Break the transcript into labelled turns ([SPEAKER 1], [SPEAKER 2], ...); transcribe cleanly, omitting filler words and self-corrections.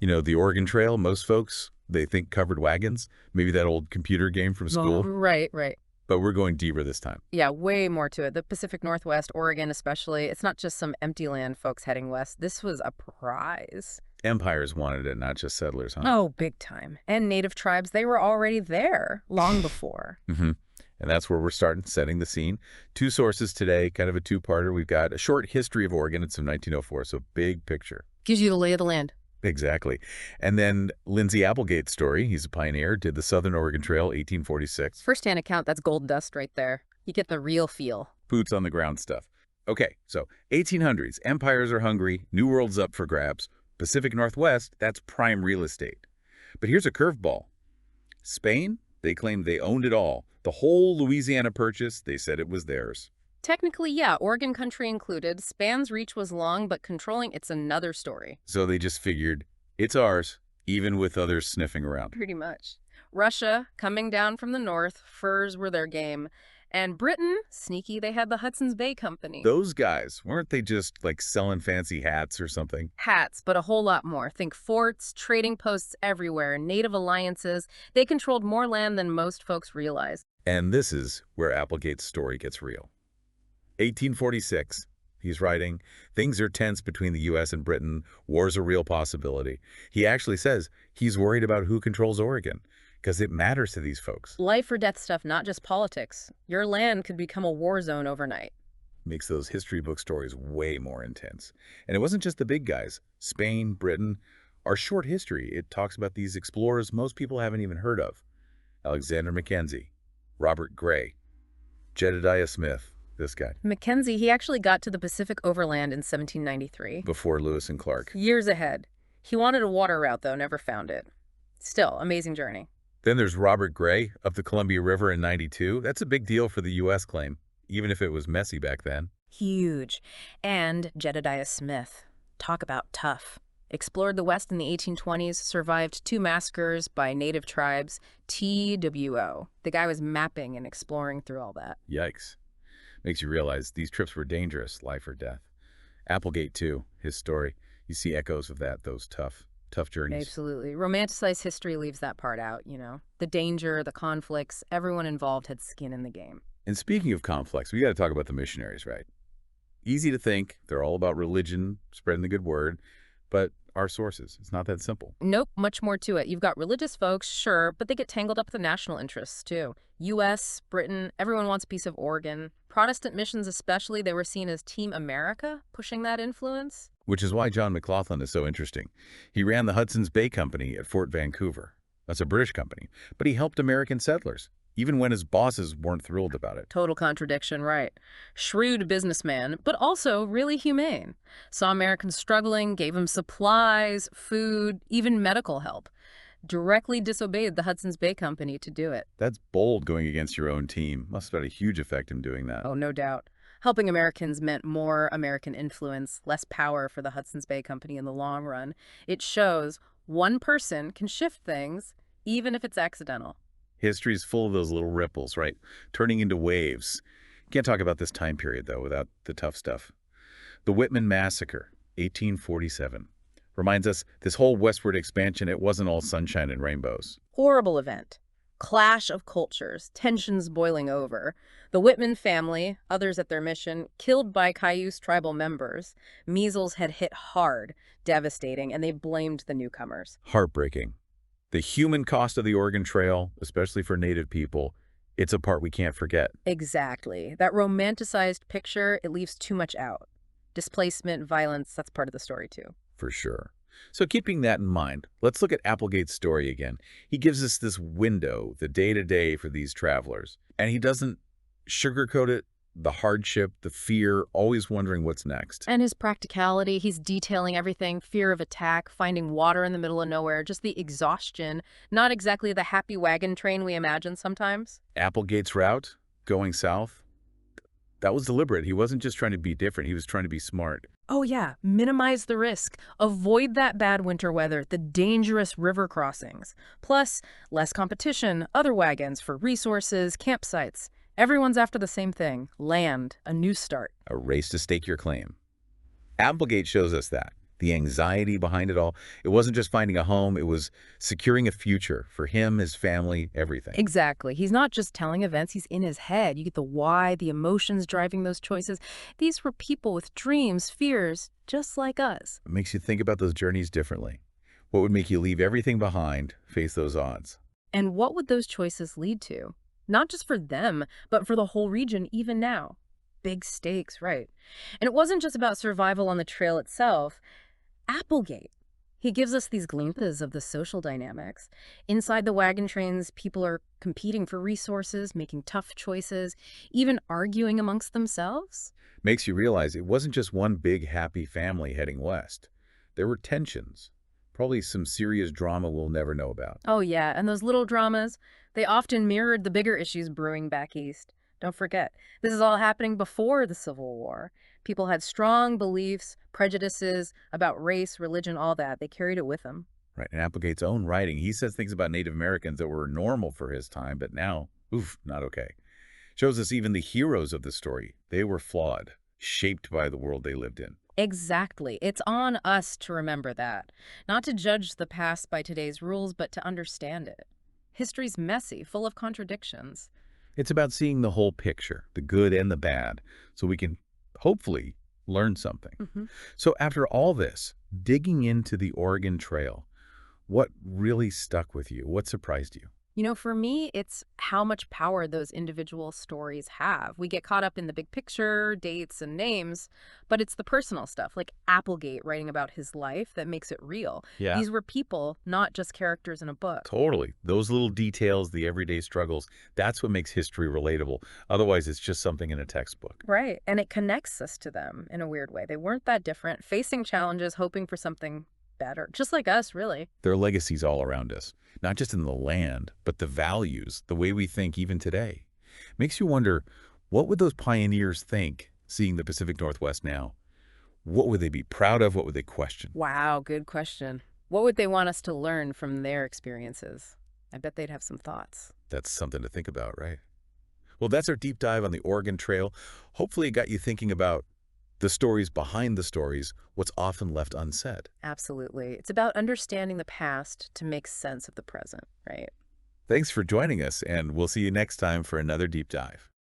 [SPEAKER 1] You know, the Oregon Trail, most folks, they think covered wagons, maybe that old computer game from
[SPEAKER 2] Well,
[SPEAKER 1] school,
[SPEAKER 2] right, right.
[SPEAKER 1] but we're going deeper this time.
[SPEAKER 2] Yeah, way more to it. The Pacific Northwest, Oregon especially, it's not just some empty land folks heading west. This was a prize.
[SPEAKER 1] Empires wanted it, not just settlers, huh?
[SPEAKER 2] Oh, big time. And native tribes, they were already there long before.
[SPEAKER 1] hmm And that's where we're starting, setting the scene. Two sources today, kind of a two-parter. We've got a short history of Oregon. It's from 1904, so big picture.
[SPEAKER 2] Gives you the lay of the land.
[SPEAKER 1] Exactly. And then Lindsay Applegate's story. He's a pioneer, did the Southern Oregon Trail, 1846.
[SPEAKER 2] First-hand account, that's gold dust right there. You get the real feel.
[SPEAKER 1] Boots on the ground stuff. Okay, so 1800s, empires are hungry, New World's up for grabs. Pacific Northwest, that's prime real estate. But here's a curveball. Spain, they claimed they owned it all. The whole Louisiana Purchase, they said it was theirs.
[SPEAKER 2] Technically, yeah, Oregon country included. Span's reach was long, but controlling it's another story.
[SPEAKER 1] So they just figured, it's ours, even with others sniffing around.
[SPEAKER 2] Pretty much. Russia, coming down from the north, furs were their game. And Britain, sneaky, they had the Hudson's Bay Company.
[SPEAKER 1] Those guys, weren't they just like selling fancy hats or something?
[SPEAKER 2] Hats, but a whole lot more. Think forts, trading posts everywhere, native alliances. They controlled more land than most folks realize.
[SPEAKER 1] And this is where Applegate's story gets real. 1846, he's writing, things are tense between the U.S. and Britain. War's a real possibility. He actually says he's worried about who controls Oregon, because it matters to these folks.
[SPEAKER 2] Life or death stuff, not just politics. Your land could become a war zone overnight.
[SPEAKER 1] Makes those history book stories way more intense. And it wasn't just the big guys. Spain, Britain. Our short history, it talks about these explorers most people haven't even heard of. Alexander Mackenzie, Robert Gray, Jedediah Smith, this guy,
[SPEAKER 2] Mackenzie, he actually got to the Pacific overland in 1793.
[SPEAKER 1] before Lewis and Clark.
[SPEAKER 2] Years ahead. He wanted a water route, though, never found it. Still, amazing journey.
[SPEAKER 1] Then there's Robert Gray up the Columbia River in 92. That's a big deal for the U.S. claim, even if it was messy back then.
[SPEAKER 2] Huge. And Jedediah Smith. Talk about tough. Explored the West in the 1820s, survived 2 massacres by native tribes, TWO. The guy was mapping and exploring through all that.
[SPEAKER 1] Yikes. Makes you realize these trips were dangerous, life or death. Applegate, too, his story. You see echoes of that, those tough journeys.
[SPEAKER 2] Absolutely. Romanticized history leaves that part out, The danger, the conflicts, everyone involved had skin in the game.
[SPEAKER 1] And speaking of conflicts, we got to talk about the missionaries, right? Easy to think they're all about religion, spreading the good word, but our sources, it's not that simple.
[SPEAKER 2] Nope, much more to it. You've got religious folks, sure, but they get tangled up with the national interests, too. U.S., Britain, everyone wants a piece of Oregon. Protestant missions especially, they were seen as Team America, pushing that influence.
[SPEAKER 1] Which is why John McLaughlin is so interesting. He ran the Hudson's Bay Company at Fort Vancouver. That's a British company, but he helped American settlers, even when his bosses weren't thrilled about it.
[SPEAKER 2] Total contradiction, right. Shrewd businessman, but also really humane. Saw Americans struggling, gave them supplies, food, even medical help. Directly disobeyed the Hudson's Bay Company to do it.
[SPEAKER 1] That's bold going against your own team. Must have had a huge effect in doing that.
[SPEAKER 2] Oh, no doubt. Helping Americans meant more American influence, less power for the Hudson's Bay Company in the long run. It shows one person can shift things, even if it's accidental.
[SPEAKER 1] History's full of those little ripples, right? Turning into waves. Can't talk about this time period, though, without the tough stuff. The Whitman Massacre, 1847. Reminds us this whole westward expansion, it wasn't all sunshine and rainbows.
[SPEAKER 2] Horrible event. Clash of cultures, tensions boiling over. The Whitman family, others at their mission, killed by Cayuse tribal members. Measles had hit hard, devastating, and they blamed the newcomers.
[SPEAKER 1] Heartbreaking. The human cost of the Oregon Trail, especially for Native people, it's a part we can't forget.
[SPEAKER 2] Exactly. That romanticized picture, it leaves too much out. Displacement, violence, that's part of the story too.
[SPEAKER 1] For sure. So keeping that in mind, let's look at Applegate's story again. He gives us this window, the day-to-day for these travelers. And he doesn't sugarcoat it, the hardship, the fear, always wondering what's next.
[SPEAKER 2] And his practicality, he's detailing everything, fear of attack, finding water in the middle of nowhere, just the exhaustion, not exactly the happy wagon train we imagine sometimes.
[SPEAKER 1] Applegate's route, going south, that was deliberate. He wasn't just trying to be different, he was trying to be smart.
[SPEAKER 2] Oh yeah, minimize the risk. Avoid that bad winter weather, the dangerous river crossings. Plus, less competition, other wagons for resources, campsites. Everyone's after the same thing, land, a new start.
[SPEAKER 1] A race to stake your claim. Applegate shows us that. the anxiety behind it all. It wasn't just finding a home, it was securing a future for him, his family, everything.
[SPEAKER 2] Exactly. He's not just telling events, he's in his head. You get the why, the emotions driving those choices. These were people with dreams, fears, just like us.
[SPEAKER 1] It makes you think about those journeys differently. What would make you leave everything behind, face those odds?
[SPEAKER 2] And what would those choices lead to? Not just for them, but for the whole region, even now. Big stakes, right? And it wasn't just about survival on the trail itself. Applegate. He gives us these glimpses of the social dynamics. Inside the wagon trains, people are competing for resources, making tough choices, even arguing amongst themselves.
[SPEAKER 1] Makes you realize it wasn't just one big happy family heading west. There were tensions, probably some serious drama we'll never know about.
[SPEAKER 2] Oh, yeah, and those little dramas, they often mirrored the bigger issues brewing back east. Don't forget, this is all happening before the Civil War. People had strong beliefs, prejudices about race, religion, all that. They carried it with them.
[SPEAKER 1] Right, in Applegate's own writing, he says things about Native Americans that were normal for his time, but now, oof, not okay. Shows us even the heroes of the story. They were flawed, shaped by the world they lived in.
[SPEAKER 2] Exactly. It's on us to remember that. Not to judge the past by today's rules, but to understand it. History's messy, full of contradictions.
[SPEAKER 1] It's about seeing the whole picture, the good and the bad, so we can hopefully learn something.
[SPEAKER 2] Mhm.
[SPEAKER 1] So after all this, digging into the Oregon Trail, what really stuck with you? What surprised you?
[SPEAKER 2] You know, for me, it's how much power those individual stories have. We get caught up in the big picture, dates and names, but it's the personal stuff, like Applegate writing about his life, that makes it real.
[SPEAKER 1] Yeah.
[SPEAKER 2] These were people, not just characters in a book.
[SPEAKER 1] Totally. Those little details, the everyday struggles, that's what makes history relatable. Otherwise, it's just something in a textbook.
[SPEAKER 2] Right. And it connects us to them in a weird way. They weren't that different, facing challenges, hoping for something better, just like us, really.
[SPEAKER 1] There are legacies all around us, not just in the land, but the values, the way we think even today. Makes you wonder, what would those pioneers think seeing the Pacific Northwest now? What would they be proud of? What would they question?
[SPEAKER 2] Wow, good question. What would they want us to learn from their experiences? I bet they'd have some thoughts.
[SPEAKER 1] That's something to think about, right? Well, that's our deep dive on the Oregon Trail. Hopefully it got you thinking about the stories behind the stories, what's often left unsaid.
[SPEAKER 2] Absolutely. It's about understanding the past to make sense of the present, right?
[SPEAKER 1] Thanks for joining us, and we'll see you next time for another deep dive.